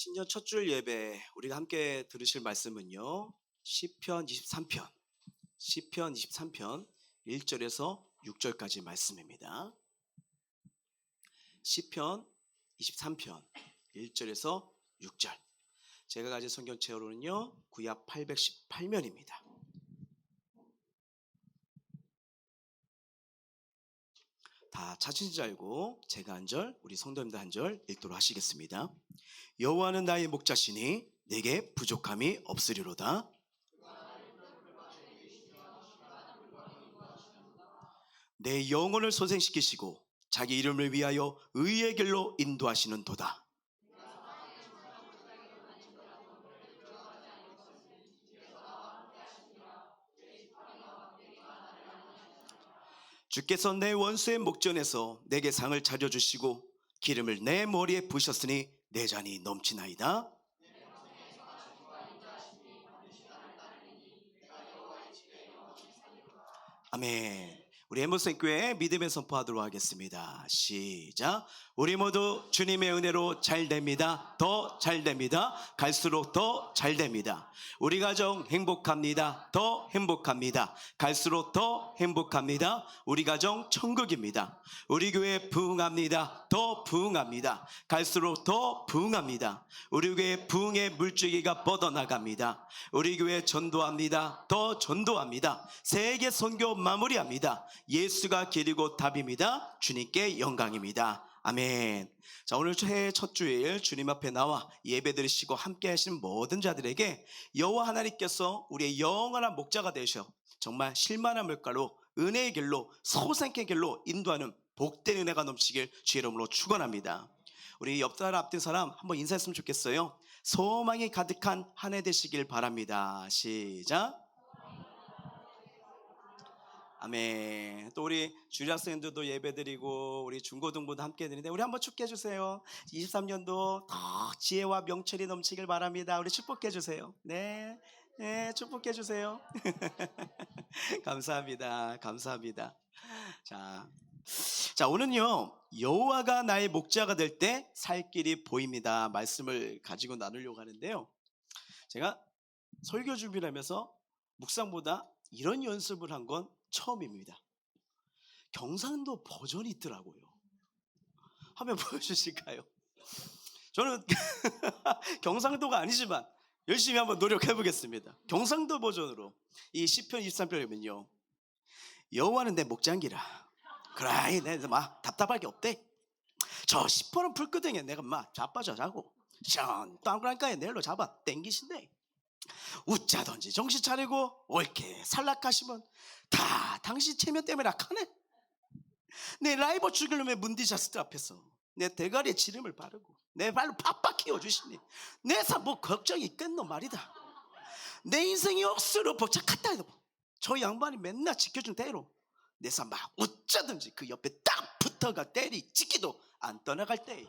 신년 첫 줄 예배 우리가 함께 들으실 말씀은요. 시편 23편 1절에서 6절까지 말씀입니다. 시편 23편 1절에서 6절. 제가 가진 성경책으로는요. 구약 818면입니다. 다 찾으신 줄 알고 제가 한 절, 우리 성도님들 한 절 읽도록 하시겠습니다. 여호와는 나의 목자시니 내게 부족함이 없으리로다. 내 영혼을 소생시키시고 자기 이름을 위하여 의의 길로 인도하시는 도다. 주께서 내 원수의 목전에서 내게 상을 차려주시고 기름을 내 머리에 부으셨으니 내 잔이 넘치나이다. 아멘. 우리 엠버스교회 믿음의 선포하도록 하겠습니다. 시작. 우리 모두 주님의 은혜로 잘 됩니다. 더 잘 됩니다. 갈수록 더 잘 됩니다. 우리 가정 행복합니다. 더 행복합니다. 갈수록 더 행복합니다. 우리 가정 천국입니다. 우리 교회 부흥합니다. 더 부흥합니다. 갈수록 더 부흥합니다. 우리 교회 부흥의 물줄기가 뻗어나갑니다. 우리 교회 전도합니다. 더 전도합니다. 세계 선교 마무리합니다. 예수가 길이고 답입니다. 주님께 영광입니다. 아멘. 자, 오늘 새해 첫 주일 주님 앞에 나와 예배 드리시고 함께 하시는 모든 자들에게 여호와 하나님께서 우리의 영원한 목자가 되셔 정말 실만한 물가로 은혜의 길로 소생의 길로 인도하는 복된 은혜가 넘치길 주의 이름으로 축원합니다. 우리 옆 사람 앞뒤 사람 한번 인사했으면 좋겠어요. 소망이 가득한 한 해 되시길 바랍니다. 시작. 아멘. 또 우리 주일학생들도 예배드리고 우리 중고등부도 함께 드리는데 우리 한번 축복해 주세요. 23년도 더 지혜와 명철이 넘치길 바랍니다. 우리 축복해 주세요. 네, 축복해 주세요. 감사합니다. 감사합니다. 자, 오늘은요 여호와가 나의 목자가 될 때 살 길이 보입니다. 말씀을 가지고 나누려고 하는데요. 제가 설교 준비를 하면서 묵상보다 이런 연습을 한 건 처음입니다. 경상도 버전이 있더라고요. 한번 보여주실까요? 저는 경상도가 아니지만 열심히 한번 노력해 보겠습니다. 경상도 버전으로 이 시편 23편이면요. 여호와는 내 목장기라. 그래, 내가 막 답답할 게 없대. 저 시퍼런 풀끄덩이에 내가 막 자빠져 자고 땅그랑가에 내일로 잡아 땡기신대. 웃자든지 정신 차리고 옳게 살락하시면 다 당신 체면 때문에 악하네. 내 라이버 죽이려면 문디자스트 앞에서 내 대가리에 지름을 바르고 내 발로 팍팍 키워주시니 내 삶 뭐 걱정이 있겠노 말이다. 내 인생이 억수로 복잡하다 해도 저 양반이 맨날 지켜준 대로 내 삶 막 웃자든지 그 옆에 딱 붙어가 때리 찍기도 안 떠나갈 때.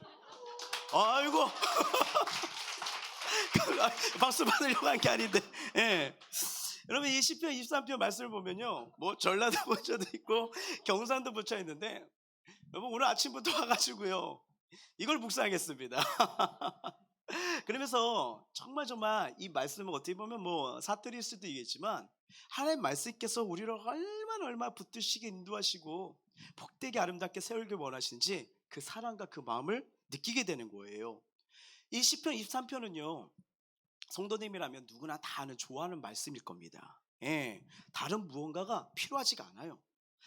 아이고 박수 받으려고 한 게 아닌데. 여러분 이 시편 23편 말씀을 보면요 뭐 전라도 버전도 있고 경상도 붙여 있는데 여러분 오늘 아침부터 와가지고요 이걸 묵상하겠습니다. 그러면서 정말 이 말씀은 어떻게 보면 뭐 사투리일 수도 있겠지만 하나님 말씀께서 우리를 얼마나 붙드시게 인도하시고 복되게 아름답게 세우길 원하시는지 그 사랑과 그 마음을 느끼게 되는 거예요. 이 시편 23편은요 성도님이라면 누구나 다 아는 좋아하는 말씀일 겁니다. 다른 무언가가 필요하지가 않아요.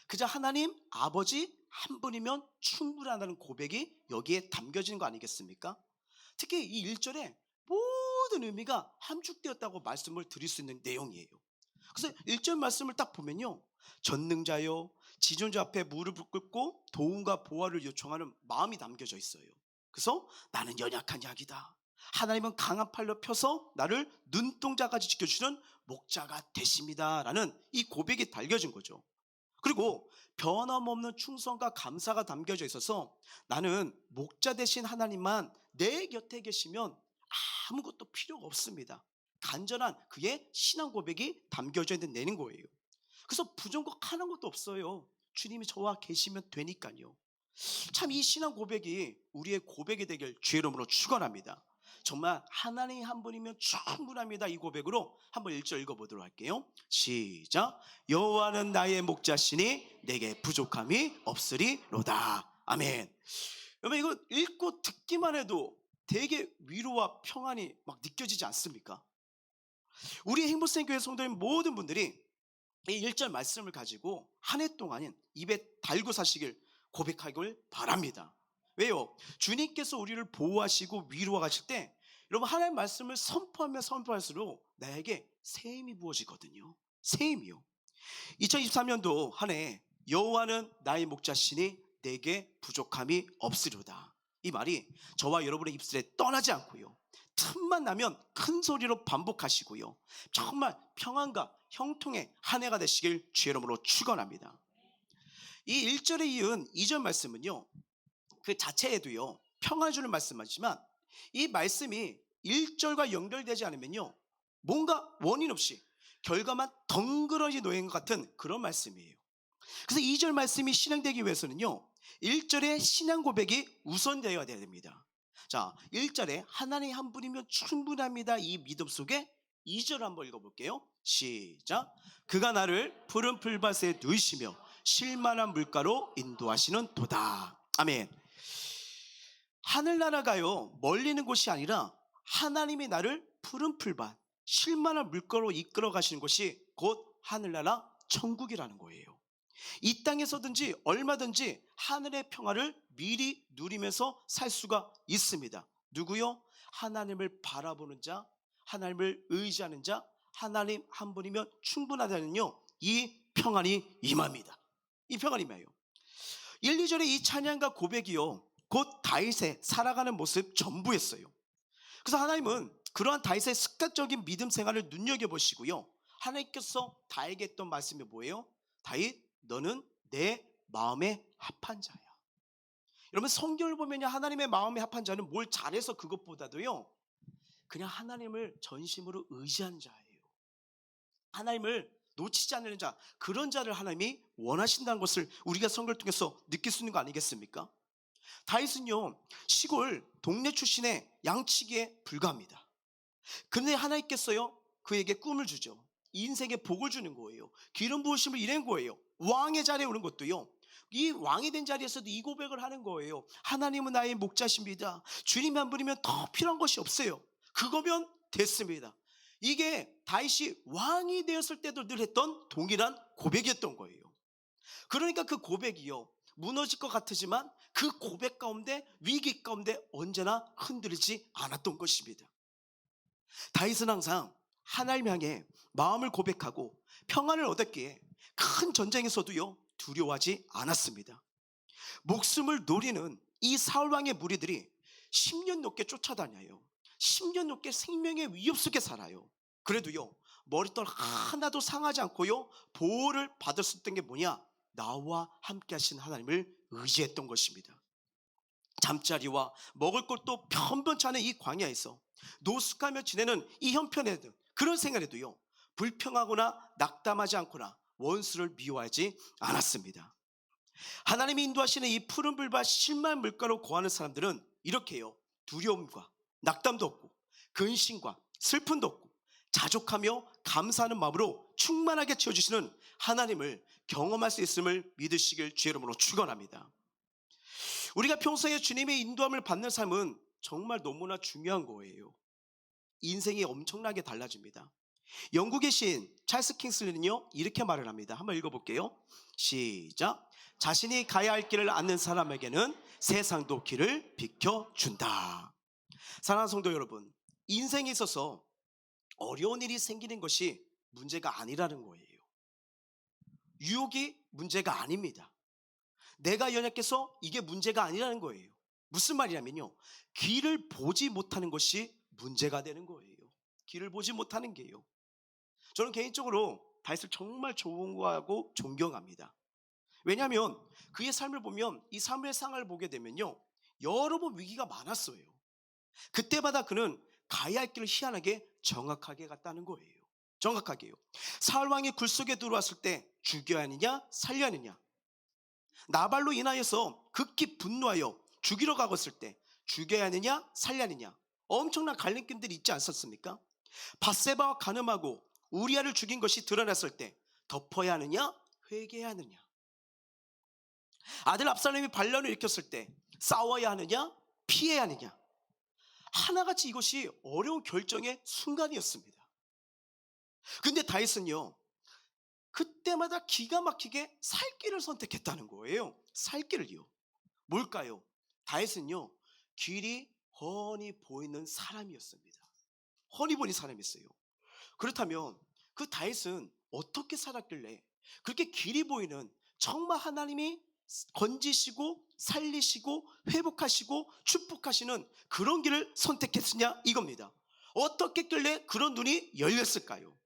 그저 하나님 아버지 한 분이면 충분하다는 고백이 여기에 담겨지는 거 아니겠습니까? 특히 이 1절에 모든 의미가 함축되었다고 말씀을 드릴 수 있는 내용이에요. 그래서 1절 말씀을 딱 보면요 전능자요 지존자 앞에 무릎을 꿇고 도움과 보호를 요청하는 마음이 담겨져 있어요. 그래서 나는 연약한 약이다. 하나님은 강한 팔로 펴서 나를 눈동자까지 지켜주시는 목자가 되십니다 라는 이 고백이 달겨진 거죠. 그리고 변함없는 충성과 감사가 담겨져 있어서 나는 목자 되신 하나님만 내 곁에 계시면 아무것도 필요가 없습니다. 간절한 그의 신앙 고백이 담겨져 있는 거예요. 그래서 부정곡하는 것도 없어요. 주님이 저와 계시면 되니까요. 참 이 신앙 고백이 우리의 고백이 되길 주의 이름으로 축원합니다. 정말 하나님 한 분이면 충분합니다. 이 고백으로 한번 1절 읽어보도록 할게요. 시작. 여호와는 나의 목자시니 내게 부족함이 없으리로다. 아멘. 여러분, 이거 읽고 듣기만 해도 되게 위로와 평안이 막 느껴지지 않습니까? 우리 행복생교회 성도인 모든 분들이 이 1절 말씀을 가지고 한 해 동안은 입에 달고 사시길 고백하길 바랍니다. 왜요? 주님께서 우리를 보호하시고 위로하실 때 여러분, 하나님의 말씀을 선포하면 선포할수록 나에게 새 힘이 부어지거든요. 새 힘이요. 2023년도 한 해 여호와는 나의 목자시니 내게 부족함이 없으리로다. 이 말이 저와 여러분의 입술에 떠나지 않고요, 틈만 나면 큰 소리로 반복하시고요, 정말 평안과 형통의 한 해가 되시길 주의 이름으로 축원합니다. 이 1절에 이은 2절 말씀은요, 그 자체에도요 평안을 주는 말씀이지만 이 말씀이 1절과 연결되지 않으면요 뭔가 원인 없이 결과만 덩그러니 놓인 것 같은 그런 말씀이에요. 그래서 2절 말씀이 실행되기 위해서는요 1절의 신앙 고백이 우선되어야 됩니다. 자, 1절에 하나님 한 분이면 충분합니다, 이 믿음 속에 2절 한번 읽어볼게요. 시작. 그가 나를 푸른 풀밭에 누이시며 쉴만한 물가로 인도하시는 도다. 아멘. 하늘나라가요 멀리 있는 곳이 아니라 하나님이 나를 푸른 풀밭, 쉴만한 물가로 이끌어 가시는 곳이 곧 하늘나라 천국이라는 거예요. 이 땅에서든지 얼마든지 하늘의 평화를 미리 누리면서 살 수가 있습니다. 누구요? 하나님을 바라보는 자, 하나님을 의지하는 자, 하나님 한 분이면 충분하다는요 이 평안이 임합니다. 이 평안이 임해요. 1, 2절의 이 찬양과 고백이요 곧 다윗의 살아가는 모습 전부였어요. 그래서 하나님은 그러한 다윗의 습관적인 믿음 생활을 눈여겨보시고요, 하나님께서 다윗에게 했던 말씀이 뭐예요? 다윗, 너는 내 마음에 합한 자야. 여러분, 성경을 보면 하나님의 마음에 합한 자는 뭘 잘해서 그것보다도요 그냥 하나님을 전심으로 의지한 자예요. 하나님을 놓치지 않는 자, 그런 자를 하나님이 원하신다는 것을 우리가 성경을 통해서 느낄 수 있는 거 아니겠습니까? 다윗은요 시골 동네 출신의 양치기에 불과합니다. 근데 하나님께서요 그에게 꿈을 주죠. 인생에 복을 주는 거예요. 기름 부으심을 이런 거예요. 왕의 자리에 오는 것도요, 이 왕이 된 자리에서도 이 고백을 하는 거예요. 하나님은 나의 목자십니다. 주님 한 분이면 더 필요한 것이 없어요. 그거면 됐습니다. 이게 다윗이 왕이 되었을 때도 늘 했던 동일한 고백이었던 거예요. 그러니까 그 고백이요 무너질 것 같으지만 그 고백 가운데, 위기 가운데 언제나 흔들리지 않았던 것입니다. 다윗은 항상 하나님 향해 마음을 고백하고 평안을 얻었기에 큰 전쟁에서도요 두려워하지 않았습니다. 목숨을 노리는 이 사울왕의 무리들이 10년 넘게 쫓아다녀요. 10년 넘게 생명의 위협 속에 살아요. 그래도요 머리털 하나도 상하지 않고요 보호를 받을 수 있던 게 뭐냐? 나와 함께 하신 하나님을 의지했던 것입니다. 잠자리와 먹을 것도 변변치 않은 이 광야에서 노숙하며 지내는 이 형편에도, 그런 생활에도요 불평하거나 낙담하지 않거나 원수를 미워하지 않았습니다. 하나님이 인도하시는 이 푸른 불밭 쉴만한 물가로 거하는 사람들은 이렇게 해요. 두려움과 낙담도 없고 근심과 슬픔도 없고 자족하며 감사하는 마음으로 충만하게 채워주시는 하나님을 경험할 수 있음을 믿으시길 주의 이름으로 축원합니다. 우리가 평소에 주님의 인도함을 받는 삶은 정말 너무나 중요한 거예요. 인생이 엄청나게 달라집니다. 영국의 시인 찰스 킹슬리는요 이렇게 말을 합니다. 한번 읽어볼게요. 시작. 자신이 가야 할 길을 아는 사람에게는 세상도 길을 비켜준다. 사랑하는 성도 여러분, 인생에 있어서 어려운 일이 생기는 것이 문제가 아니라는 거예요. 유혹이 문제가 아닙니다. 내가 연약해서 이게 문제가 아니라는 거예요. 무슨 말이냐면요, 길을 보지 못하는 것이 문제가 되는 거예요. 길을 보지 못하는 게요. 저는 개인적으로 다윗을 정말 좋아하고 존경합니다. 왜냐하면 그의 삶을 보면, 이 사무엘 상을 보게 되면요 여러 번 위기가 많았어요. 그때마다 그는 가야 할 길을 희한하게 정확하게 갔다는 거예요. 정확하게요. 사울왕이 굴 속에 들어왔을 때 죽여야 하느냐 살려야 하느냐, 나발로 인하여서 극히 분노하여 죽이러 가고 있을 때 죽여야 하느냐 살려야 하느냐, 엄청난 갈림길들이 있지 않았습니까? 밧세바와 간음하고 우리아를 죽인 것이 드러났을 때 덮어야 하느냐 회개해야 하느냐, 아들 압살롬이 반란을 일으켰을 때 싸워야 하느냐 피해야 하느냐, 하나같이 이것이 어려운 결정의 순간이었습니다. 근데 다윗은요, 그때마다 기가 막히게 살 길을 선택했다는 거예요. 살 길을요. 뭘까요? 다윗은요, 길이 훤히 보이는 사람이었습니다. 훤히 보이는 사람이었어요. 그렇다면 그 다윗은 어떻게 살았길래 그렇게 길이 보이는, 정말 하나님이 건지시고 살리시고 회복하시고 축복하시는 그런 길을 선택했으냐 이겁니다. 어떻게 했길래 그런 눈이 열렸을까요?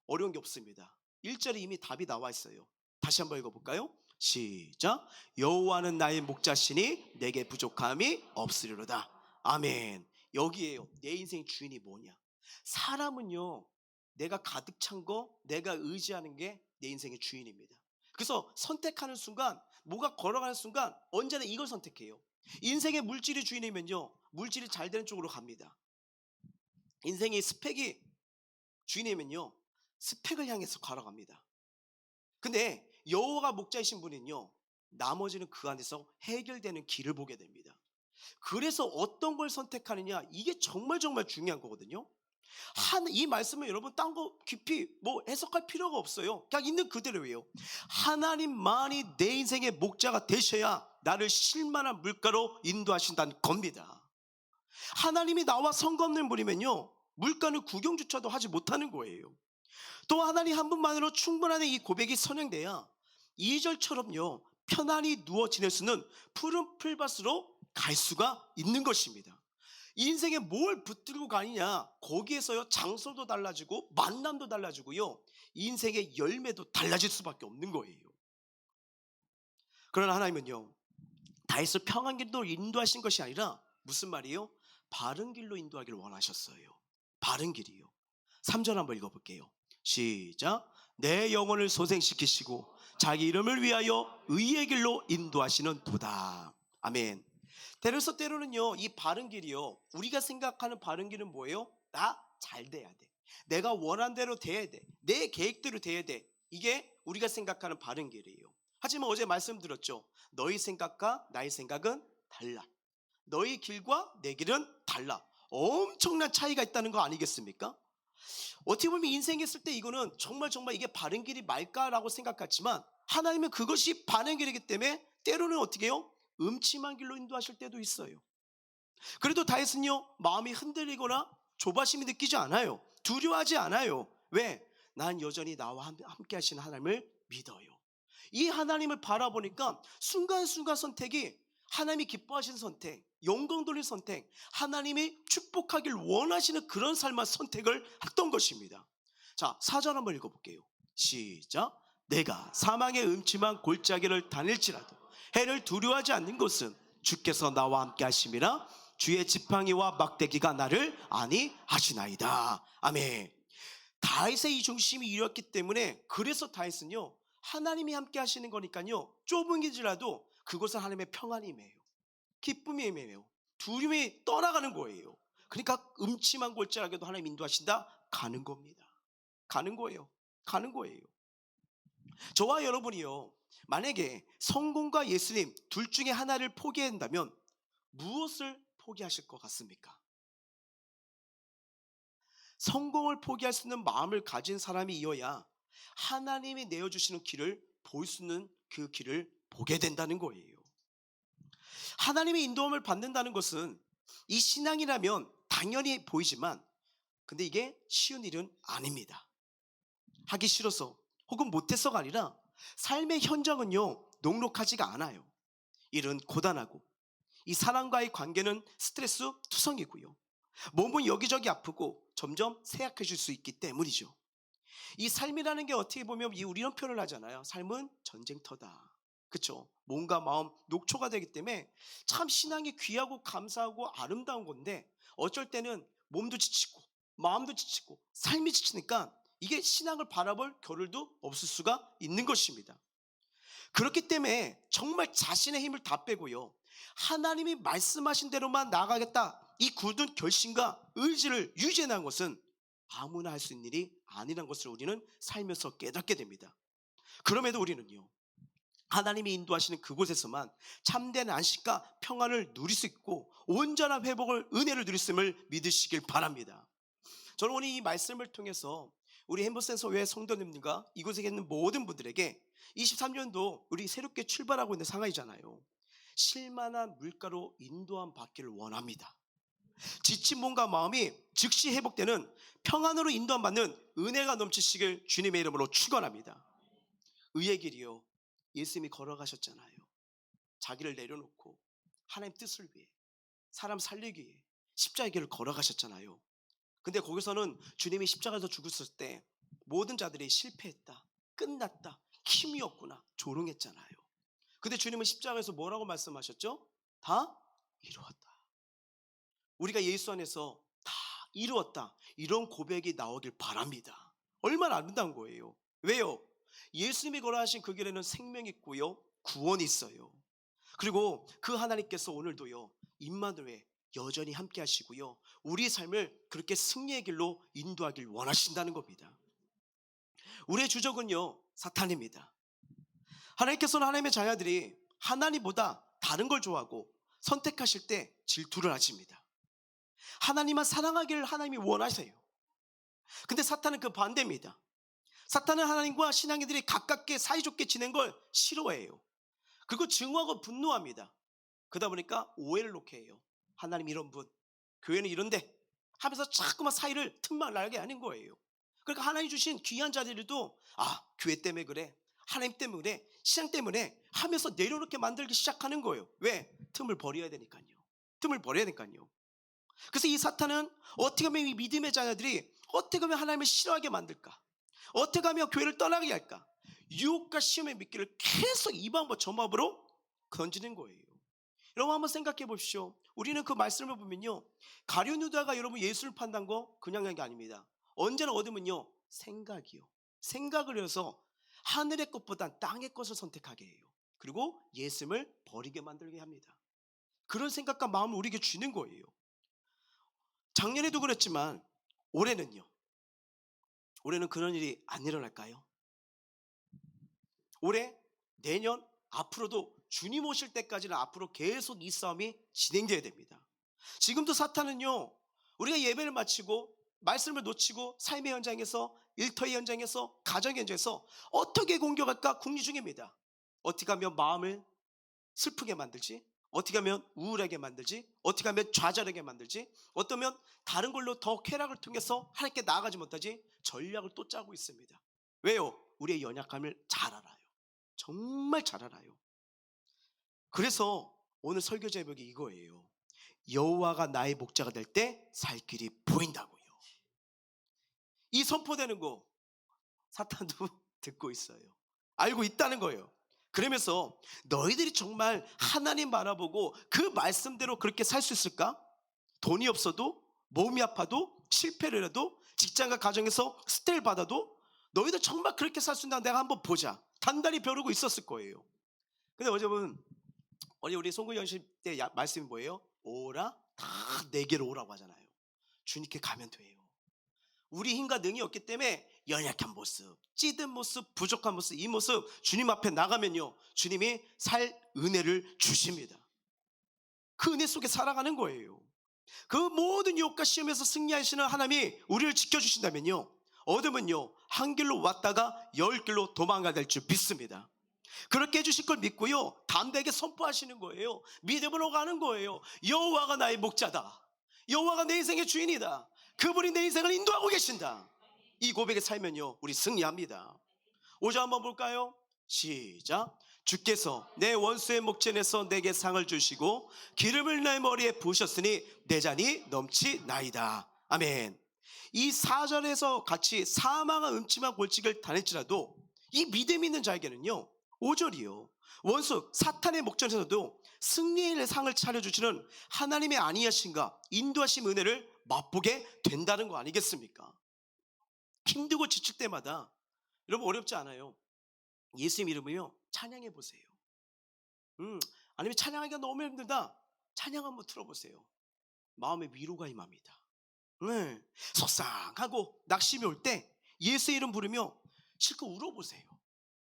어려운 게 없습니다. 1절에 이미 답이 나와 있어요. 다시 한번 읽어볼까요? 시작. 여호와는 나의 목자시니 내게 부족함이 없으리로다. 아멘. 여기에요. 내 인생의 주인이 뭐냐? 사람은요, 내가 가득 찬 거, 내가 의지하는 게 내 인생의 주인입니다. 그래서 선택하는 순간, 뭐가 걸어가는 순간 언제나 이걸 선택해요. 인생의 물질이 주인이면요, 물질이 잘 되는 쪽으로 갑니다. 인생의 스펙이 주인이면요, 스펙을 향해서 걸어갑니다. 근데 여호와가 목자이신 분은요, 나머지는 그 안에서 해결되는 길을 보게 됩니다. 그래서 어떤 걸 선택하느냐, 이게 정말 중요한 거거든요. 이 말씀은 여러분 딴 거 깊이 뭐 해석할 필요가 없어요. 그냥 있는 그대로예요. 하나님만이 내 인생의 목자가 되셔야 나를 쉴만한 물가로 인도하신다는 겁니다. 하나님이 나와 성과 없는 분이면요, 물가는 구경조차도 하지 못하는 거예요. 또 하나님 한 분만으로 충분한 이 고백이 선행돼야 2절처럼요, 편안히 누워 지낼 수는 푸른 풀밭으로 갈 수가 있는 것입니다. 인생에 뭘 붙들고 가느냐, 거기에서요 장소도 달라지고 만남도 달라지고요, 인생의 열매도 달라질 수밖에 없는 거예요. 그러나 하나님은요, 다윗을 평안 길로 인도하신 것이 아니라 무슨 말이에요? 바른 길로 인도하기를 원하셨어요. 바른 길이요. 3절 한번 읽어볼게요. 시작. 내 영혼을 소생시키시고 자기 이름을 위하여 의의 길로 인도하시는 도다. 아멘. 때로는요, 이 바른 길이요, 우리가 생각하는 바른 길은 뭐예요? 나 잘 돼야 돼, 내가 원하는 대로 돼야 돼, 내 계획대로 돼야 돼, 이게 우리가 생각하는 바른 길이에요. 하지만 어제 말씀드렸죠. 너희 생각과 나의 생각은 달라. 너희 길과 내 길은 달라. 엄청난 차이가 있다는 거 아니겠습니까? 어떻게 보면 인생에 있을 때 이거는 정말 이게 바른 길이 말까라고 생각했지만, 하나님은 그것이 바른 길이기 때문에 때로는 어떻게 해요? 음침한 길로 인도하실 때도 있어요. 그래도 다윗은요, 마음이 흔들리거나 조바심이 느끼지 않아요. 두려워하지 않아요. 왜? 난 여전히 나와 함께 하시는 하나님을 믿어요. 이 하나님을 바라보니까 순간순간 선택이 하나님이 기뻐하시는 선택, 영광 돌릴 선택, 하나님이 축복하길 원하시는 그런 삶의 선택을 했던 것입니다. 자, 4절 한번 읽어볼게요. 시작. 내가 사망의 음침한 골짜기를 다닐지라도 해를 두려워하지 않는 것은 주께서 나와 함께 하심이라. 주의 지팡이와 막대기가 나를 안위하시나이다. 아멘. 다윗의 이 중심이 이뤘기 때문에, 그래서 다윗은요, 하나님이 함께 하시는 거니까요, 좁은 길이라도 그곳은 하나님의 평안이 임해요. 기쁨이 임해요. 두려움이 떠나가는 거예요. 그러니까 음침한 골짜기도 하나님 인도하신다, 가는 겁니다. 가는 거예요. 저와 여러분이요, 만약에 성공과 예수님 둘 중에 하나를 포기한다면 무엇을 포기하실 것 같습니까? 성공을 포기할 수 있는 마음을 가진 사람이어야 하나님이 내어주시는 길을 볼 수 있는 그 길을 보게 된다는 거예요. 하나님의 인도함을 받는다는 것은 이 신앙이라면 당연히 보이지만, 근데 이게 쉬운 일은 아닙니다. 하기 싫어서 혹은 못해서가 아니라 삶의 현장은요, 녹록하지가 않아요. 일은 고단하고, 이 사람과의 관계는 스트레스 투성이고요, 몸은 여기저기 아프고 점점 쇠약해질 수 있기 때문이죠. 이 삶이라는 게 어떻게 보면 우리 이런 표현을 하잖아요. 삶은 전쟁터다. 그렇죠? 몸과 마음 녹초가 되기 때문에 참 신앙이 귀하고 감사하고 아름다운 건데, 어쩔 때는 몸도 지치고 마음도 지치고 삶이 지치니까 이게 신앙을 바라볼 겨를도 없을 수가 있는 것입니다. 그렇기 때문에 정말 자신의 힘을 다 빼고요, 하나님이 말씀하신 대로만 나아가겠다, 이 굳은 결심과 의지를 유지해낸 것은 아무나 할 수 있는 일이 아니라는 것을 우리는 살면서 깨닫게 됩니다. 그럼에도 우리는요, 하나님이 인도하시는 그곳에서만 참된 안식과 평안을 누릴 수 있고 온전한 회복을, 은혜를 누릴 수 있음을 믿으시길 바랍니다. 저는 오늘 이 말씀을 통해서 우리 햄버센서 외 성도님들과 이곳에 있는 모든 분들에게 23년도 우리 새롭게 출발하고 있는 상황이잖아요. 실만한 물가로 인도함 받기를 원합니다. 지친 몸과 마음이 즉시 회복되는 평안으로 인도함 받는 은혜가 넘치시길 주님의 이름으로 축원합니다. 의의 길이요, 예수님이 걸어가셨잖아요. 자기를 내려놓고 하나님 뜻을 위해, 사람 살리기 위해 십자가의 길을 걸어가셨잖아요. 근데 거기서는 주님이 십자가에서 죽었을 때 모든 자들이 실패했다, 끝났다, 힘이 없구나, 조롱했잖아요. 근데 주님은 십자가에서 뭐라고 말씀하셨죠? 다 이루었다. 우리가 예수 안에서 다 이루었다, 이런 고백이 나오길 바랍니다. 얼마나 아름다운 거예요. 왜요? 예수님이 걸어가신 그 길에는 생명이 있고요, 구원이 있어요. 그리고 그 하나님께서 오늘도요, 임마누엘 여전히 함께 하시고요, 우리의 삶을 그렇게 승리의 길로 인도하길 원하신다는 겁니다. 우리의 주적은요, 사탄입니다. 하나님께서는 하나님의 자녀들이 하나님보다 다른 걸 좋아하고 선택하실 때 질투를 하십니다. 하나님만 사랑하기를 하나님이 원하세요. 근데 사탄은 그 반대입니다. 사탄은 하나님과 신앙인들이 가깝게 사이좋게 지낸 걸 싫어해요. 그리고 증오하고 분노합니다. 그러다 보니까 오해를 놓게 해요. 하나님 이런 분, 교회는 이런데 하면서 자꾸만 사이를 틈만 나게 하는 거예요. 그러니까 하나님 주신 귀한 자들도 교회 때문에 그래, 하나님 때문에 그래, 신앙 때문에 하면서 내려놓게 만들기 시작하는 거예요. 왜? 틈을 버려야 되니까요. 틈을 버려야 되니까요. 그래서 이 사탄은 어떻게 하면 이 믿음의 자녀들이 어떻게 하면 하나님을 싫어하게 만들까, 어떻게 하면 교회를 떠나게 할까, 유혹과 시험의 미끼를 계속 이 방법 저 방법으로 던지는 거예요. 여러분 한번 생각해 보십시오. 우리는 그 말씀을 보면요, 가룟 유다가 여러분 예수를 판단 거 그냥 한 게 아닙니다. 언제나 얻으면요, 생각이요, 생각을 해서 하늘의 것보단 땅의 것을 선택하게 해요. 그리고 예수를 버리게 만들게 합니다. 그런 생각과 마음을 우리에게 주는 거예요. 작년에도 그랬지만 올해는요, 올해는 그런 일이 안 일어날까요? 올해, 내년, 앞으로도 주님 오실 때까지는 앞으로 계속 이 싸움이 진행돼야 됩니다. 지금도 사탄은요, 우리가 예배를 마치고 말씀을 놓치고 삶의 현장에서, 일터의 현장에서, 가정의 현장에서 어떻게 공격할까 궁리 중입니다. 어떻게 하면 마음을 슬프게 만들지, 어떻게 하면 우울하게 만들지, 어떻게 하면 좌절하게 만들지, 어떠면 다른 걸로 더 쾌락을 통해서 하나님께 나아가지 못하지, 전략을 또 짜고 있습니다. 왜요? 우리의 연약함을 잘 알아요. 정말 잘 알아요. 그래서 오늘 설교 제목이 이거예요. 여호와가 나의 목자가 될 때 살 길이 보인다고요. 이 선포되는 거 사탄도 듣고 있어요. 알고 있다는 거예요. 그러면서 너희들이 정말 하나님 바라보고 그 말씀대로 그렇게 살 수 있을까? 돈이 없어도, 몸이 아파도, 실패를 해도, 직장과 가정에서 스트레스를 받아도 너희들 정말 그렇게 살 수 있나 내가 한번 보자, 단단히 벼르고 있었을 거예요. 근데 어제 보면 우리 송구 연실 때 말씀이 뭐예요? 오라, 다 내게로 오라고 하잖아요. 주님께 가면 돼요. 우리 힘과 능이 없기 때문에 연약한 모습, 찌든 모습, 부족한 모습, 이 모습 주님 앞에 나가면요, 주님이 살 은혜를 주십니다. 그 은혜 속에 살아가는 거예요. 그 모든 유혹과 시험에서 승리하시는 하나님이 우리를 지켜주신다면요, 어둠은요 한 길로 왔다가 열 길로 도망가야 될 줄 믿습니다. 그렇게 해주실 걸 믿고요, 담대하게 선포하시는 거예요. 믿음으로 가는 거예요. 여호와가 나의 목자다, 여호와가 내 인생의 주인이다, 그분이 내 인생을 인도하고 계신다. 이 고백에 살면요 우리 승리합니다. 5절 한번 볼까요? 시작. 주께서 내 원수의 목전에서 내게 상을 주시고 기름을 내 머리에 부으셨으니 내 잔이 넘치나이다. 아멘. 이 4절에서 같이 사망과 음침한 골직을 당할지라도 이 믿음 있는 자에게는요 5절이요, 원수 사탄의 목전에서도 승리의 상을 차려주시는 하나님의 안위하심과 인도하심 은혜를 맛보게 된다는 거 아니겠습니까? 힘들고 지칠 때마다 여러분 어렵지 않아요. 예수님 이름을요 찬양해 보세요. 아니면 찬양하기가 너무 힘들다, 찬양 한번 틀어보세요. 마음의 위로가 임합니다. 네. 속상하고 낙심이 올 때 예수의 이름 부르며 실컷 울어보세요.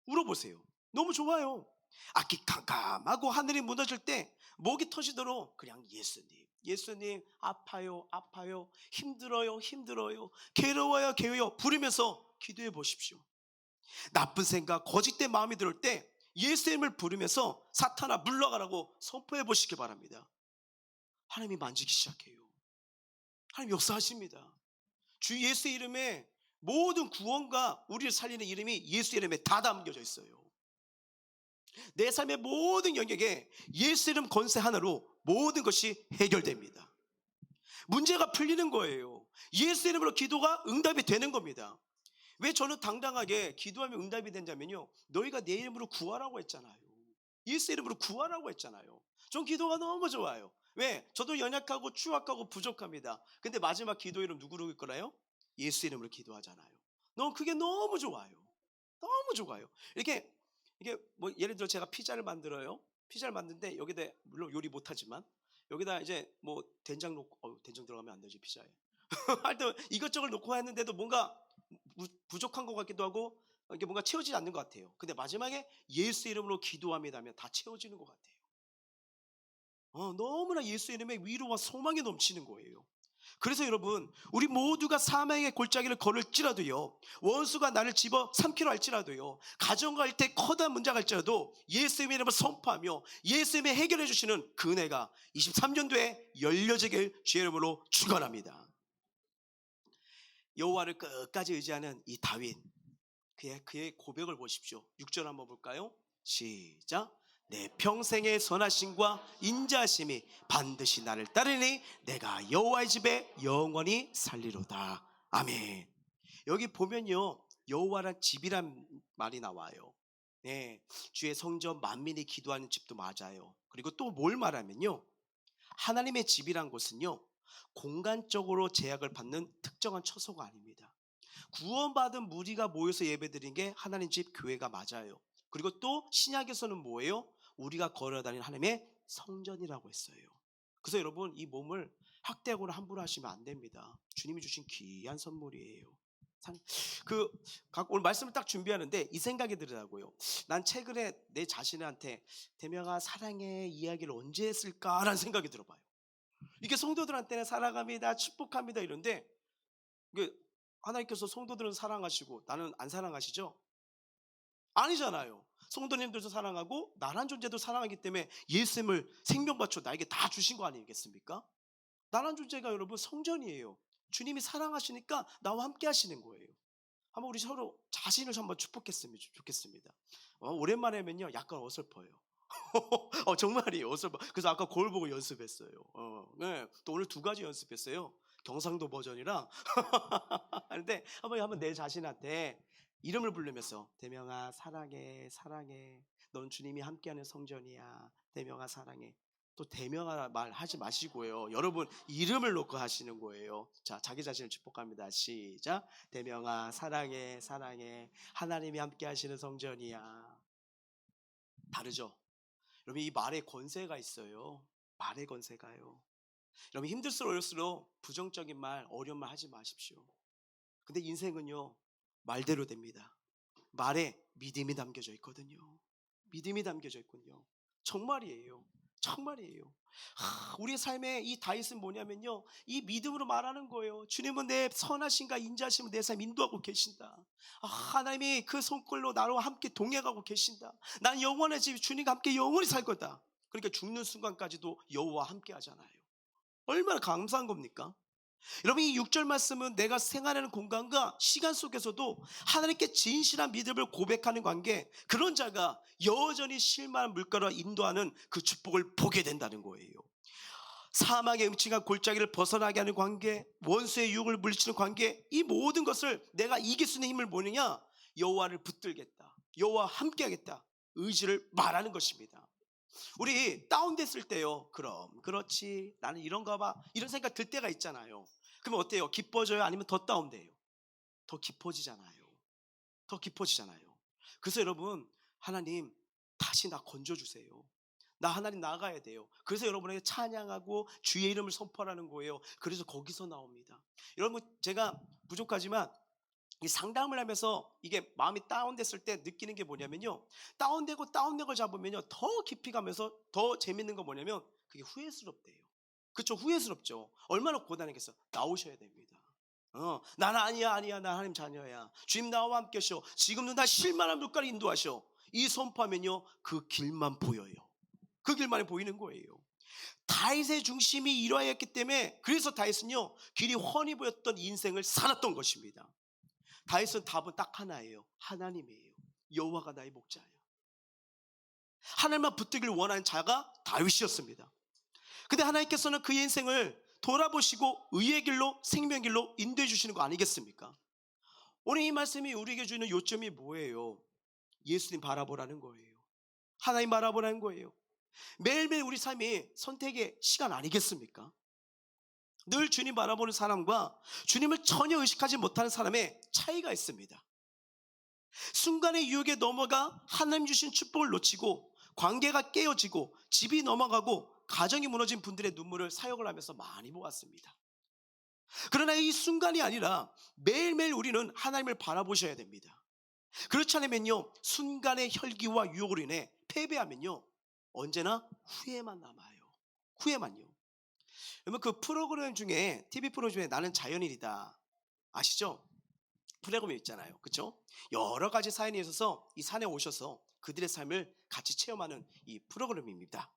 울어보세요. 너무 좋아요. 악기 캄캄하고 하늘이 무너질 때 목이 터지도록 그냥 예수님, 예수님, 아파요, 아파요, 힘들어요, 힘들어요, 괴로워요, 괴로워요 부르면서 기도해 보십시오. 나쁜 생각, 거짓된 마음이 들을 때 예수의 이름을 부르면서 사탄아 물러가라고 선포해 보시기 바랍니다. 하나님이 만지기 시작해요. 하나님 역사하십니다. 주 예수의 이름에 모든 구원과 우리를 살리는 이름이 예수의 이름에 다 담겨져 있어요. 내 삶의 모든 영역에 예수 이름 권세 하나로 모든 것이 해결됩니다. 문제가 풀리는 거예요. 예수 이름으로 기도가 응답이 되는 겁니다. 왜 저는 당당하게 기도하면 응답이 된다면요, 너희가 내 이름으로 구하라고 했잖아요. 예수 이름으로 구하라고 했잖아요. 전 기도가 너무 좋아요. 왜? 저도 연약하고 추악하고 부족합니다. 근데 마지막 기도 이름 누구로 이끌어요? 예수 이름으로 기도하잖아요. 그게 너무 좋아요. 너무 좋아요. 이게 뭐 예를 들어 제가 피자를 만들어요. 피자를 만드는데 여기다, 물론 요리 못하지만 여기다 이제 뭐 된장 넣고, 된장 들어가면 안 되지 피자에. 하여튼 이것저것 넣고 했는데도 뭔가 부족한 것 같기도 하고 이게 뭔가 채워지지 않는 것 같아요. 근데 마지막에 예수 이름으로 기도합니다 하면 다 채워지는 것 같아요. 너무나 예수 이름에 위로와 소망이 넘치는 거예요. 그래서 여러분, 우리 모두가 사망의 골짜기를 걸을지라도요, 원수가 나를 집어 삼키려 할지라도요, 가정과 할 때 커다란 문제가 할지라도 예수님의 이름을 선포하며 예수님의 해결해 주시는 그 은혜가 23년도에 열려지길 주의 이름으로 축원합니다. 여호와를 끝까지 의지하는 이 다윗, 그의 고백을 보십시오. 6절 한번 볼까요? 시작. 내 평생의 선하심과 인자하심이 반드시 나를 따르니 내가 여호와의 집에 영원히 살리로다. 아멘. 여기 보면요, 여호와란 집이란 말이 나와요. 네, 주의 성전 만민이 기도하는 집도 맞아요. 그리고 또 뭘 말하면요, 하나님의 집이란 곳은요, 공간적으로 제약을 받는 특정한 처소가 아닙니다. 구원받은 무리가 모여서 예배드린 게 하나님 집 교회가 맞아요. 그리고 또 신약에서는 뭐예요? 우리가 걸어다니는 하나님의 성전이라고 했어요. 그래서 여러분, 이 몸을 학대하거나 함부로 하시면 안 됩니다. 주님이 주신 귀한 선물이에요. 오늘 말씀을 딱 준비하는데 이 생각이 들더라고요. 난 최근에 내 자신한테 대명아 사랑해 이야기를 언제 했을까라는 생각이 들어봐요. 이게 성도들한테는 사랑합니다, 축복합니다 이런데, 이게 하나님께서 성도들은 사랑하시고 나는 안 사랑하시죠? 아니잖아요. 성도님들도 사랑하고 나란 존재도 사랑하기 때문에 예수님을 생명받쳐 나에게 다 주신 거 아니겠습니까? 나란 존재가 여러분 성전이에요. 주님이 사랑하시니까 나와 함께 하시는 거예요. 한번 우리 서로 자신을 한번 축복했으면 좋겠습니다. 오랜만에 하면요 약간 어설퍼요. 정말이에요. 어설퍼. 그래서 아까 거울 보고 연습했어요. 네. 또 오늘 2가지 연습했어요. 경상도 버전이랑 하는데 한번 내 자신한테 이름을 부르면서 대명아 사랑해 사랑해, 넌 주님이 함께하는 성전이야, 대명아 사랑해. 또 대명아 말 하지 마시고요, 여러분 이름을 놓고 하시는 거예요. 자, 자기 자신을 축복합니다. 시작. 대명아 사랑해 사랑해, 하나님이 함께하시는 성전이야. 다르죠? 여러분 이 말에 권세가 있어요. 말의 권세가요. 여러분 힘들수록 어려울수록 부정적인 말, 어려운 말 하지 마십시오. 근데 인생은요 말대로 됩니다. 말에 믿음이 담겨져 있거든요. 믿음이 담겨져 있군요. 정말이에요. 정말이에요. 우리의 삶의 이 다윗은 뭐냐면요, 이 믿음으로 말하는 거예요. 주님은 내 선하심과 인자하심을 내 삶 인도하고 계신다. 하나님이 그 손길로 나와 함께 동행하고 계신다. 난 영원의 집 주님과 함께 영원히 살 거다. 그러니까 죽는 순간까지도 여호와와 함께 하잖아요. 얼마나 감사한 겁니까? 여러분 이 6절 말씀은 내가 생활하는 공간과 시간 속에서도 하나님께 진실한 믿음을 고백하는 관계, 그런 자가 여전히 실만한 물가로 인도하는 그 축복을 보게 된다는 거예요. 사망의 음침한 골짜기를 벗어나게 하는 관계, 원수의 유혹을 물리치는 관계, 이 모든 것을 내가 이길 수 있는 힘을 뭐느냐? 여호와를 붙들겠다, 여호와와 함께하겠다, 의지를 말하는 것입니다. 우리 다운됐을 때요, 그렇지 나는 이런가 봐 이런 생각 들 때가 있잖아요. 그러면 어때요? 기뻐져요? 아니면 더 다운돼요? 더 깊어지잖아요. 더 깊어지잖아요. 그래서 여러분, 하나님 다시 나 건져주세요. 나 하나님 나가야 돼요. 그래서 여러분에게 찬양하고 주의 이름을 선포하라는 거예요. 그래서 거기서 나옵니다. 여러분, 제가 부족하지만 이 상담을 하면서 이게 마음이 다운됐을 때 느끼는 게 뭐냐면요, 다운되고 다운된 걸 잡으면요 더 깊이 가면서 더 재밌는 거 뭐냐면 그게 후회스럽대요. 그렇죠? 후회스럽죠. 얼마나 고단하겠어. 나오셔야 됩니다. 나는 아니야 나 하나님 자녀야, 주님 나와 함께 하셔, 지금도 나 실만한 물가를 인도하셔, 이 선포하면요 그 길만 보여요. 그 길만이 보이는 거예요. 다윗의 중심이 이러하였기 때문에, 그래서 다윗은요 길이 훤히 보였던 인생을 살았던 것입니다. 다윗은 답은 딱 하나예요. 하나님이에요. 여호와가 나의 목자예요. 하나님만 붙들길 원하는 자가 다윗이었습니다. 근데 하나님께서는 그의 인생을 돌아보시고 의의 길로, 생명의 길로 인도해 주시는 거 아니겠습니까? 오늘 이 말씀이 우리에게 주는 요점이 뭐예요? 예수님 바라보라는 거예요. 하나님 바라보라는 거예요. 매일매일 우리 삶이 선택의 시간 아니겠습니까? 늘 주님 바라보는 사람과 주님을 전혀 의식하지 못하는 사람의 차이가 있습니다. 순간의 유혹에 넘어가 하나님 주신 축복을 놓치고 관계가 깨어지고 집이 넘어가고 가정이 무너진 분들의 눈물을 사역을 하면서 많이 보았습니다. 그러나 이 순간이 아니라 매일매일 우리는 하나님을 바라보셔야 됩니다. 그렇지 않으면요 순간의 혈기와 유혹으로 인해 패배하면요 언제나 후회만 남아요. 후회만요. 여러분, 그 프로그램 중에, TV 프로그램 중에 나는 자연인이다 아시죠? 프로그램이 있잖아요. 그렇죠? 여러 가지 사연이 있어서 이 산에 오셔서 그들의 삶을 같이 체험하는 이 프로그램입니다.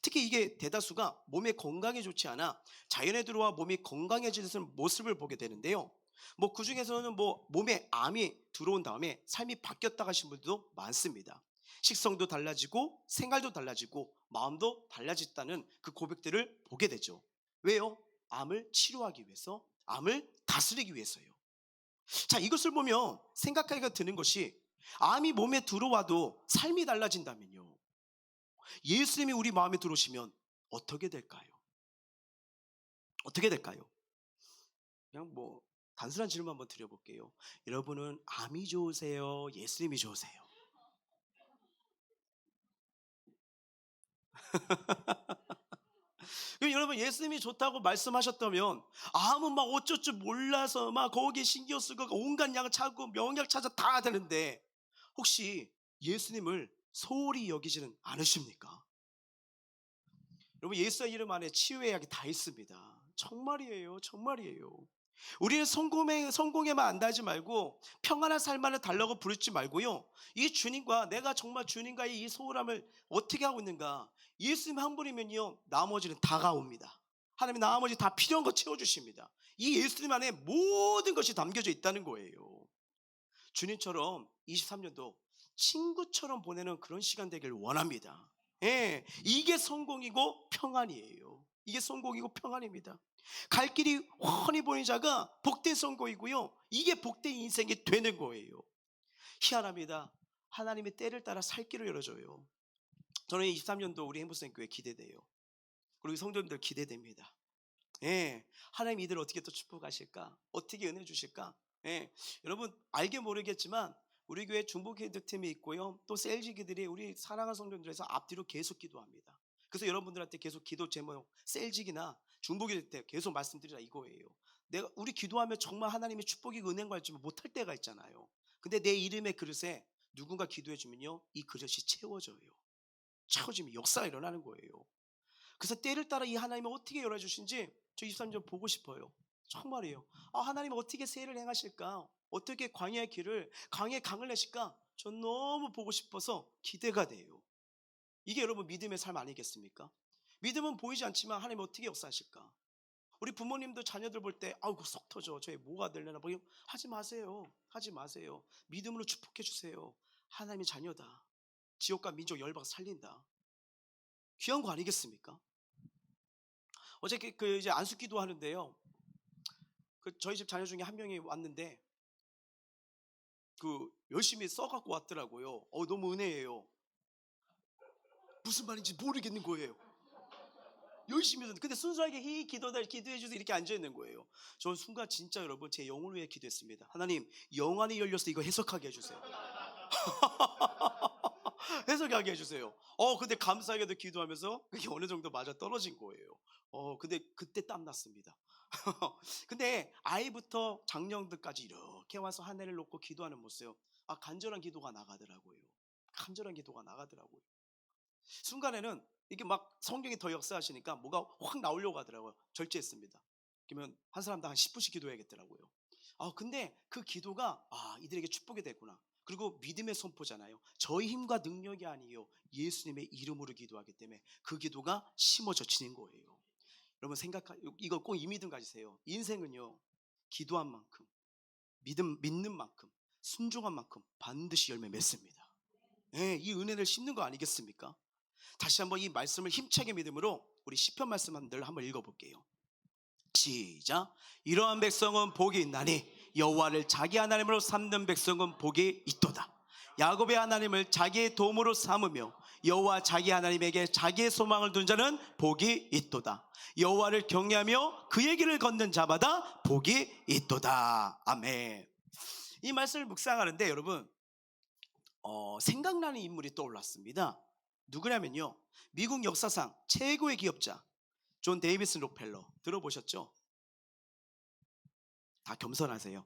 특히 이게 대다수가 몸에 건강에 좋지 않아 자연에 들어와 몸이 건강해지는 모습을 보게 되는데요. 뭐 그 중에서는 뭐 몸에 암이 들어온 다음에 삶이 바뀌었다 하신 분들도 많습니다. 식성도 달라지고 생활도 달라지고 마음도 달라졌다는 그 고백들을 보게 되죠. 왜요? 암을 치료하기 위해서, 암을 다스리기 위해서요. 자, 이것을 보면 생각하기가 드는 것이, 암이 몸에 들어와도 삶이 달라진다면요 예수님이 우리 마음에 들어오시면 어떻게 될까요? 어떻게 될까요? 그냥 뭐 단순한 질문 한번 드려볼게요. 여러분은 암이 좋으세요? 예수님이 좋으세요? 그럼 여러분, 예수님이 좋다고 말씀하셨다면 암은 막 어쩔 줄 몰라서 막 거기에 신경 쓰고 온갖 약을 찾고 명약 찾아 다 되는데, 혹시 예수님을 소홀히 여기지는 않으십니까? 여러분, 예수의 이름 안에 치유의 약이 다 있습니다. 정말이에요. 정말이에요. 우리는 성공에만 안달하지 말고 평안한 삶만을 달라고 부르지 말고요, 이 주님과, 내가 정말 주님과의 이 소홀함을 어떻게 하고 있는가, 예수님 한 분이면요 나머지는 다 가옵니다. 하나님이 나머지 다 필요한 거 채워주십니다. 이 예수님 안에 모든 것이 담겨져 있다는 거예요. 주님처럼 23년도 친구처럼 보내는 그런 시간 되길 원합니다. 예, 이게 성공이고 평안이에요. 이게 성공이고 평안입니다. 갈 길이 훤히 보이는 자가 복된 성공이고요, 이게 복된 인생이 되는 거예요. 희한합니다. 하나님의 때를 따라 살 길을 열어줘요. 저는 23년도 우리 행복생교회 기대돼요. 그리고 성도님들 기대됩니다. 예, 하나님 이들 어떻게 또 축복하실까? 어떻게 은혜 주실까? 예, 여러분 알게 모르겠지만 우리 교회 중보 기도팀이 있고요, 또 셀지기들이 우리 사랑하는 성도들에서 앞뒤로 계속 기도합니다. 그래서 여러분들한테 계속 기도 제목, 셀지기나 중보 기도 때 계속 말씀드리라 이거예요. 우리 기도하면 정말 하나님의 축복이 은혜가 있지만 못할 때가 있잖아요. 근데 내 이름의 그릇에 누군가 기도해 주면요 이 그릇이 채워져요. 채워지면 역사가 일어나는 거예요. 그래서 때를 따라 이 하나님은 어떻게 열어주신지 저 23년 보고 싶어요. 정말이에요. 하나님 어떻게 세일을 행하실까? 어떻게 광야의 길을, 광야의 강을 내실까? 전 너무 보고 싶어서 기대가 돼요. 이게 여러분 믿음의 삶 아니겠습니까? 믿음은 보이지 않지만 하나님 어떻게 역사하실까? 우리 부모님도 자녀들 볼 때 아우 속 터져, 저희 뭐가 되려나, 뭐 하지 마세요. 하지 마세요. 믿음으로 축복해 주세요. 하나님의 자녀다. 지옥과 민족 열방 살린다. 귀한 거 아니겠습니까? 어제 이제 안수기도 하는데요. 저희 집 자녀 중에 한 명이 왔는데 열심히 써갖고 왔더라고요. 너무 은혜예요. 무슨 말인지 모르겠는 거예요. 열심히 했는데, 근데 순수하게 기도해 주세요 이렇게 앉아 있는 거예요. 저는 순간 진짜 여러분 제 영혼을 위해 기도했습니다. 하나님 영안이 열려서 이거 해석하게 해주세요. 해석하게 해주세요. 근데 감사하게도 기도하면서 그게 어느 정도 맞아 떨어진 거예요. 근데 그때 땀났습니다. 근데 아이부터 장년들까지 이렇게 와서 하늘을 놓고 기도하는 모습, 간절한 기도가 나가더라고요. 간절한 기도가 나가더라고요. 순간에는 이게 막 성경이 더 역사하시니까 뭐가 확 나오려고 하더라고요. 절제했습니다. 그러면 한 사람당 한 10분씩 기도해야겠더라고요. 근데 그 기도가 이들에게 축복이 됐구나. 그리고 믿음의 선포잖아요. 저희 힘과 능력이 아니요 예수님의 이름으로 기도하기 때문에 그 기도가 심어져지는 거예요. 여러분 이거 꼭 이 믿음 가지세요. 인생은요 기도한 만큼 믿는 만큼 순종한 만큼 반드시 열매 맺습니다. 예, 이 은혜를 심는 거 아니겠습니까? 다시 한번 이 말씀을 힘차게 믿음으로 우리 시편 말씀들 한번 읽어볼게요. 시작. 이러한 백성은 복이 있나니 여호와를 자기 하나님으로 삼는 백성은 복이 있도다. 야곱의 하나님을 자기의 도움으로 삼으며 여호와 자기 하나님에게 자기의 소망을 둔 자는 복이 있도다. 여호와를 경외하며 그의 길을 걷는 자마다 복이 있도다. 아멘. 이 말씀을 묵상하는데 여러분 생각나는 인물이 떠올랐습니다. 누구냐면요 미국 역사상 최고의 기업자 존 데이비스 록펠러 들어보셨죠? 다 겸손하세요.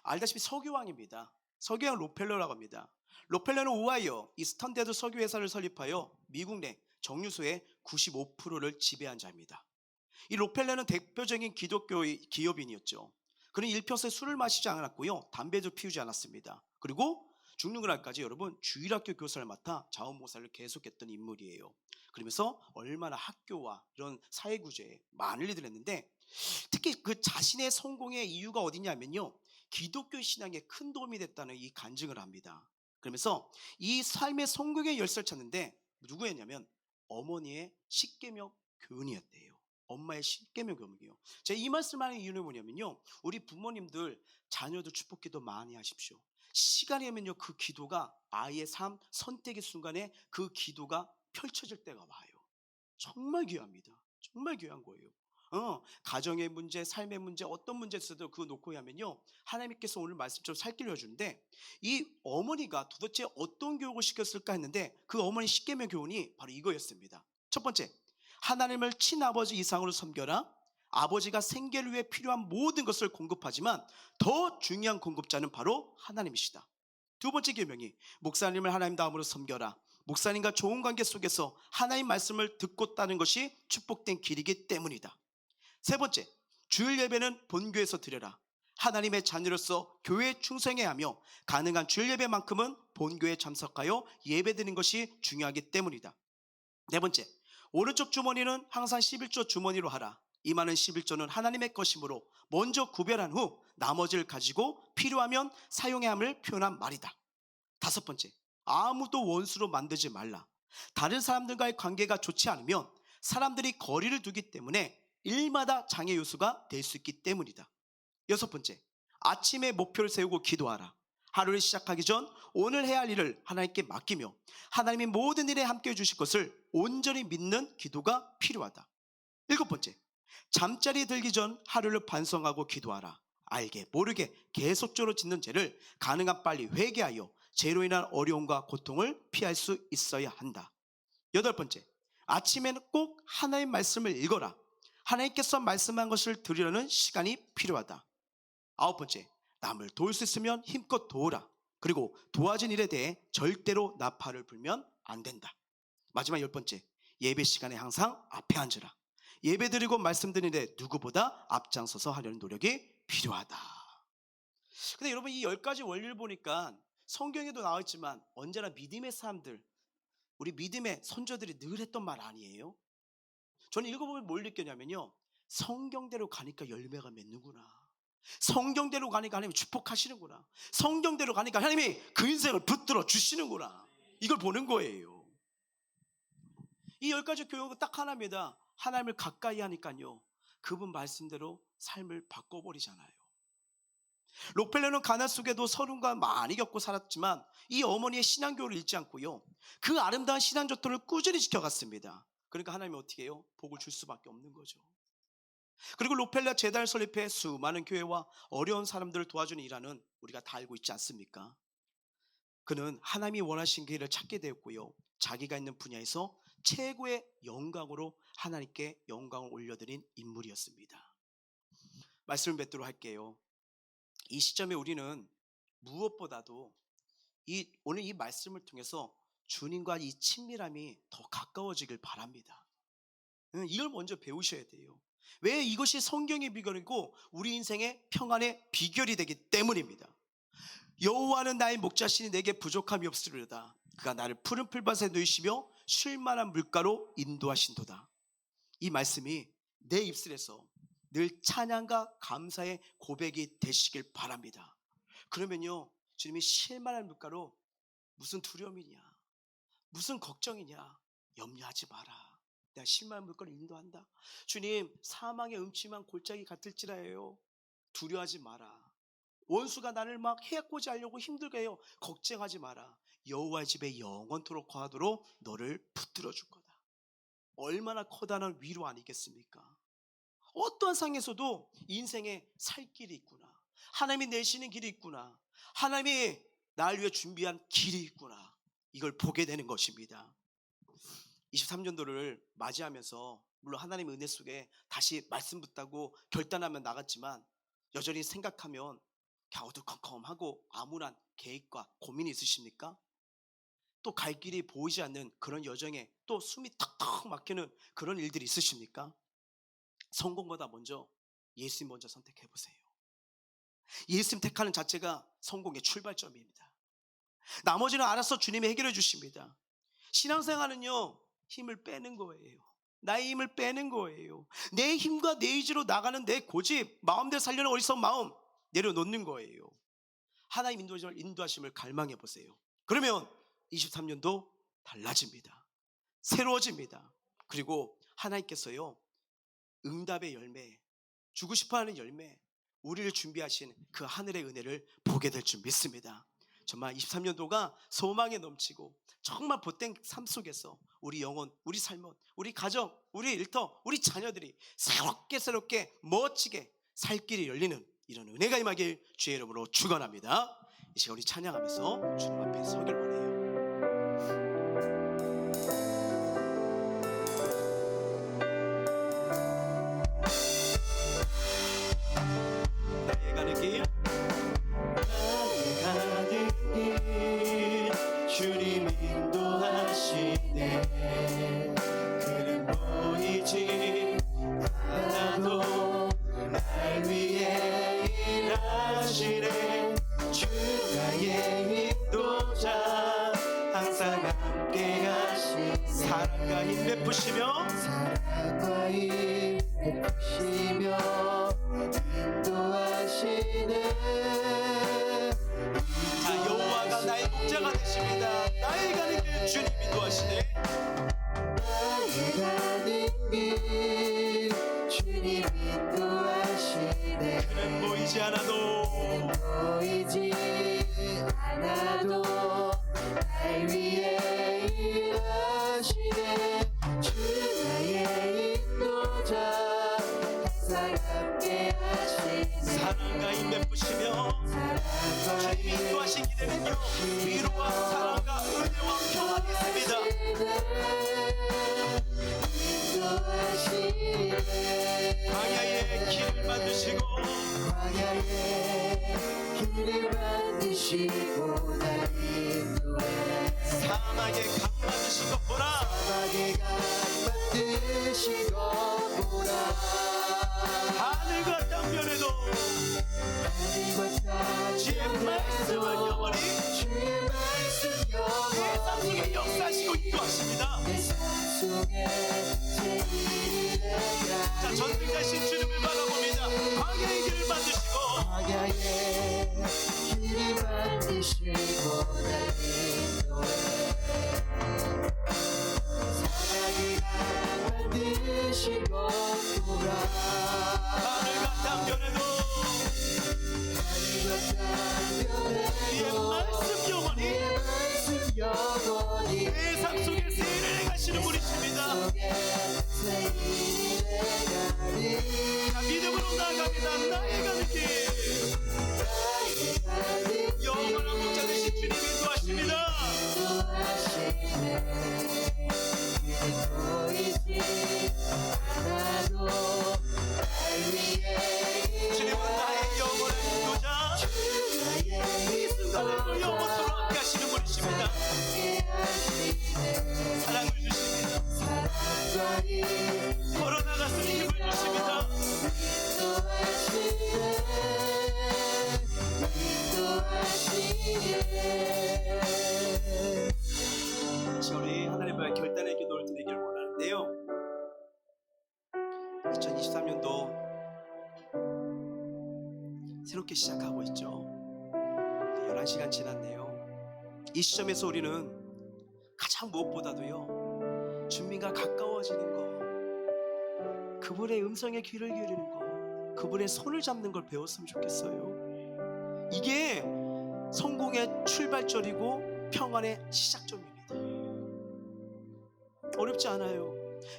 알다시피 석유왕입니다. 석유왕 록펠러라고 합니다. 록펠러는 오하이오 이스턴데드 석유회사를 설립하여 미국 내 정유소의 95%를 지배한 자입니다. 이 록펠러는 대표적인 기독교 기업인이었죠. 그는 일평생 술을 마시지 않았고요 담배도 피우지 않았습니다. 그리고 죽는 그날까지 여러분 주일학교 교사를 맡아 자원봉사를 계속했던 인물이에요. 그러면서 얼마나 학교와 이런 사회구조에 많은 일들을 했는데 특히 그 자신의 성공의 이유가 어디냐면요 기독교 신앙에 큰 도움이 됐다는 이 간증을 합니다. 그러면서 이 삶의 성공의 열쇠를 찾는데 누구였냐면 어머니의 십계명 교훈이었대요. 엄마의 십계명 교훈이요. 제가 이 말씀하는 이유는 뭐냐면요 우리 부모님들 자녀들 축복기도 많이 하십시오. 시간이 되면요 그 기도가 아이의 삶 선택의 순간에 그 기도가 펼쳐질 때가 와요. 정말 귀합니다. 정말 귀한 거예요. 가정의 문제, 삶의 문제, 어떤 문제 있어도 그거 놓고 하면요 하나님께서 오늘 말씀처럼 살길로 해주는데 이 어머니가 도대체 어떤 교육을 시켰을까 했는데 그 어머니 십계명 교훈이 바로 이거였습니다. 첫 번째, 하나님을 친아버지 이상으로 섬겨라. 아버지가 생계를 위해 필요한 모든 것을 공급하지만 더 중요한 공급자는 바로 하나님이시다. 두 번째 계명이 목사님을 하나님 다음으로 섬겨라. 목사님과 좋은 관계 속에서 하나님 말씀을 듣고 따는 것이 축복된 길이기 때문이다. 세 번째, 주일 예배는 본교에서 드려라. 하나님의 자녀로서 교회에 충성해야 하며 가능한 주일 예배만큼은 본교에 참석하여 예배드리는 것이 중요하기 때문이다. 네 번째, 오른쪽 주머니는 항상 11조 주머니로 하라. 이 많은 11조는 하나님의 것이므로 먼저 구별한 후 나머지를 가지고 필요하면 사용해야 함을 표현한 말이다. 다섯 번째, 아무도 원수로 만들지 말라. 다른 사람들과의 관계가 좋지 않으면 사람들이 거리를 두기 때문에 일마다 장애 요소가 될 수 있기 때문이다. 여섯 번째, 아침에 목표를 세우고 기도하라. 하루를 시작하기 전 오늘 해야 할 일을 하나님께 맡기며 하나님이 모든 일에 함께해 주실 것을 온전히 믿는 기도가 필요하다. 일곱 번째, 잠자리에 들기 전 하루를 반성하고 기도하라. 알게 모르게 계속적으로 짓는 죄를 가능한 빨리 회개하여 죄로 인한 어려움과 고통을 피할 수 있어야 한다. 여덟 번째, 아침에는 꼭 하나님의 말씀을 읽어라. 하나님께서 말씀한 것을 들으려는 시간이 필요하다. 아홉 번째, 남을 도울 수 있으면 힘껏 도우라. 그리고 도와준 일에 대해 절대로 나팔을 불면 안 된다. 마지막 열 번째, 예배 시간에 항상 앞에 앉으라. 예배 드리고 말씀드리는데 누구보다 앞장서서 하려는 노력이 필요하다. 근데 여러분 이 10가지 원리를 보니까 성경에도 나와 있지만 언제나 믿음의 사람들, 우리 믿음의 선조들이 늘 했던 말 아니에요? 저는 읽어보면 뭘 느꼈냐면요 성경대로 가니까 열매가 맺는구나. 성경대로 가니까 하나님이 축복하시는구나. 성경대로 가니까 하나님이 그 인생을 붙들어 주시는구나. 이걸 보는 거예요. 이 10가지 교육은 딱 하나입니다. 하나님을 가까이 하니까요 그분 말씀대로 삶을 바꿔버리잖아요. 록펠러는 가난 속에도 서름과 많이 겪고 살았지만 이 어머니의 신앙교를 잃지 않고요 그 아름다운 신앙 전통을 꾸준히 지켜갔습니다. 그러니까 하나님이 어떻게 해요? 복을 줄 수밖에 없는 거죠. 그리고 록펠러 재단을 설립해 수많은 교회와 어려운 사람들을 도와주는 일하는 우리가 다 알고 있지 않습니까? 그는 하나님이 원하신 길을 찾게 되었고요. 자기가 있는 분야에서 최고의 영광으로 하나님께 영광을 올려드린 인물이었습니다. 말씀을 맺도록 할게요. 이 시점에 우리는 무엇보다도 오늘 이 말씀을 통해서 주님과 이 친밀함이 더 가까워지길 바랍니다. 이걸 먼저 배우셔야 돼요. 왜? 이것이 성경의 비결이고 우리 인생의 평안의 비결이 되기 때문입니다. 여호와는 나의 목자시니 내게 부족함이 없으리로다. 그가 나를 푸른 풀밭에 누이시며 쉴 만한 물가로 인도하신도다. 이 말씀이 내 입술에서 늘 찬양과 감사의 고백이 되시길 바랍니다. 그러면요, 주님이 쉴 만한 물가로 무슨 두려움이냐, 무슨 걱정이냐, 염려하지 마라. 내가 쉴 만한 물가로 인도한다. 주님, 사망의 음침한 골짜기 같을지라요, 두려워하지 마라. 원수가 나를 막 해코지 하려고 힘들게 해요. 걱정하지 마라. 여호와의 집에 영원토록 거하도록 너를 붙들어 줄 거다. 얼마나 커다란 위로 아니겠습니까? 어떠한 상에서도 인생에 살 길이 있구나, 하나님이 내시는 길이 있구나, 하나님이 나를 위해 준비한 길이 있구나, 이걸 보게 되는 것입니다. 23년도를 맞이하면서 물론 하나님의 은혜 속에 다시 말씀 붙다고 결단하면 나갔지만 여전히 생각하면 갸우두컴컴하고 암울한 계획과 고민이 있으십니까? 또 갈 길이 보이지 않는 그런 여정에 또 숨이 턱턱 막히는 그런 일들이 있으십니까? 성공보다 먼저 예수님 먼저 선택해 보세요. 예수님 택하는 자체가 성공의 출발점입니다. 나머지는 알아서 주님이 해결해 주십니다. 신앙생활은요, 힘을 빼는 거예요. 나의 힘을 빼는 거예요. 내 힘과 내 의지로 나가는 내 고집, 마음대로 살려는 어리석은 마음 내려놓는 거예요. 하나님 인도하심을 갈망해 보세요. 그러면 23년도 달라집니다. 새로워집니다. 그리고 하나님께서요, 응답의 열매, 주고 싶어하는 열매, 우리를 준비하신 그 하늘의 은혜를 보게 될 줄 믿습니다. 정말 23년도가 소망에 넘치고 정말 보탬 삶 속에서 우리 영혼, 우리 삶은, 우리 가정, 우리 일터, 우리 자녀들이 새롭게 멋지게 살 길이 열리는 이런 은혜가 임하길 주의 이름으로 축원합니다. 이 시간 우리 찬양하면서 주님 앞에 서길 원해요. 나의 가는 길, 나의 가는 길, 주님 인도하시네. 그는 보이지 않아도 날 위해 일하시네. 주 나의 인도자, 항상 함께 하시네. 사랑과 힘 베푸시며, 사랑과 힘 베푸시며 인도하시네. 자, 여호와가 나의 목자가 되십니다. 나의 가는 길 주님 인도하시네. 나의 가는 길 주님 인도하시네. 그는 보이지 않아도 날 위해 일하시네. 주 나의 인도자, 항상 함께 하시네. 사랑과 힘 베푸시며 주님이 인도하신 길에는요, 위로와 사랑과 은혜와 평안이 있습니다. 광야의 길을 만드시고, 날 인도해. 사막에 강 만드신 것 보라. 하늘과 땅 변해도 주의 말씀은 영원히 내 삶 속에 역사하시고 인도하십니다. 자, 전능하신 주님을 바라봅니다. 광야의 길을 만드시고 날 인도해. 사랑이가 만드시고 하늘과 땅 변해도 주의 말씀 영원히 내 삶 속에 세일을 행하시는 분이십니다. 자, 믿음으로 나아갑니다. 나의 가는 길, 영원한 목자 되신 주님 인도하십니다. 걸어나갈 수 있는 힘을 주십니다. 우리 하나님과의 결단의 기도를 드리길 원하는데요, 2023년도 새롭게 시작하고 있죠. 11시간 지났네요. 이 시점에서 우리는 가장 무엇보다도요, 주님과 가까워지는 거, 그분의 음성에 귀를 기울이는 거, 그분의 손을 잡는 걸 배웠으면 좋겠어요. 이게 성공의 출발점이고 평안의 시작점입니다. 어렵지 않아요.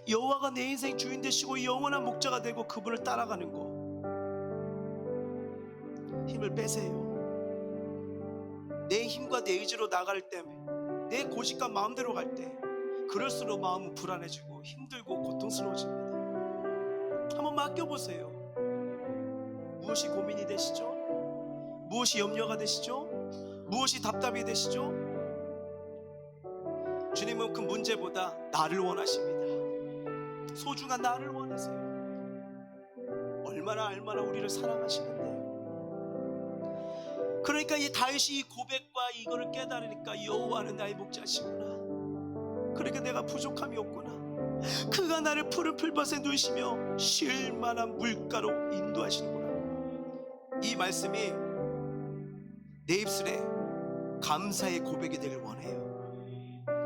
여호와가 내 인생 주인 되시고 영원한 목자가 되고 그분을 따라가는 거, 힘을 빼세요. 내 힘과 내 의지로 나갈 때, 내 고집과 마음대로 갈 때, 그럴수록 마음은 불안해지고 힘들고 고통스러워집니다. 한번 맡겨보세요. 무엇이 고민이 되시죠? 무엇이 염려가 되시죠? 무엇이 답답이 되시죠? 주님은 그 문제보다 나를 원하십니다. 소중한 나를 원하세요. 얼마나 우리를 사랑하시는데요. 그러니까 이 다윗이 이 고백과 이거를 깨달으니까 여호와는 나의 목자시구나. 그러니까 내가 부족함이 없구나. 그가 나를 푸른 풀밭에 누이시며 쉴 만한 물가로 인도하시는구나. 이 말씀이 내 입술에 감사의 고백이 되길 원해요.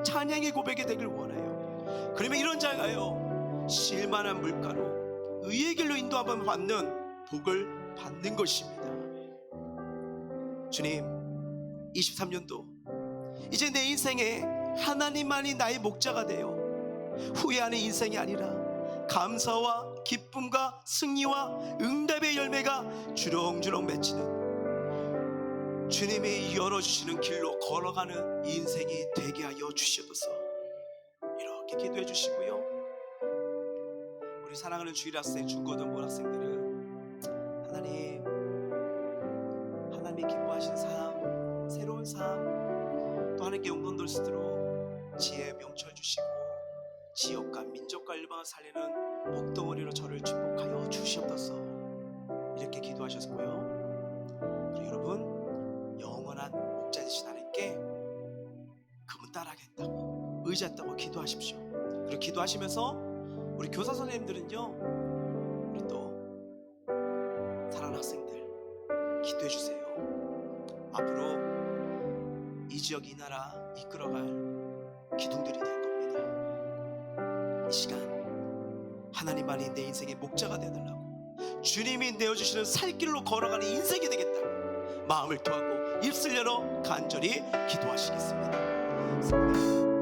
찬양의 고백이 되길 원해요. 그러면 이런 자가요, 쉴 만한 물가로 의의 길로 인도함을 받는 복을 받는 것입니다. 주님, 23년도 이제 내 인생에 하나님만이 나의 목자가 되어 후회하는 인생이 아니라 감사와 기쁨과 승리와 응답의 열매가 주렁주렁 맺히는 주님이 열어주시는 길로 걸어가는 인생이 되게 하여 주시옵소서. 이렇게 기도해 주시고요, 우리 사랑하는 주일학생, 중고등부 학생들은 하나님이 기뻐하시는 삶, 새로운 삶, 또 하나님께 영광 돌 수 있도록 지혜 명철 주시고 지역과 민족과 일방을 살리는 목동어리로 저를 축복하여 주시옵소서. 이렇게 기도하셨고요. 그리고 여러분, 영원한 목자 되신 하나님께 그분 따라하겠다고 의지했다고 기도하십시오. 그리고 기도하시면서 우리 교사 선생님들은요, 우리 또 사랑하는 학생들 기도해 주세요. 앞으로 이 지역, 이 나라 이끌어갈 기둥들이 될 겁니다. 이 시간 하나님만이 내 인생의 목자가 되어달라고, 주님이 내어주시는 살길로 걸어가는 인생이 되겠다 마음을 토하고 입술 열어 간절히 기도하시겠습니다.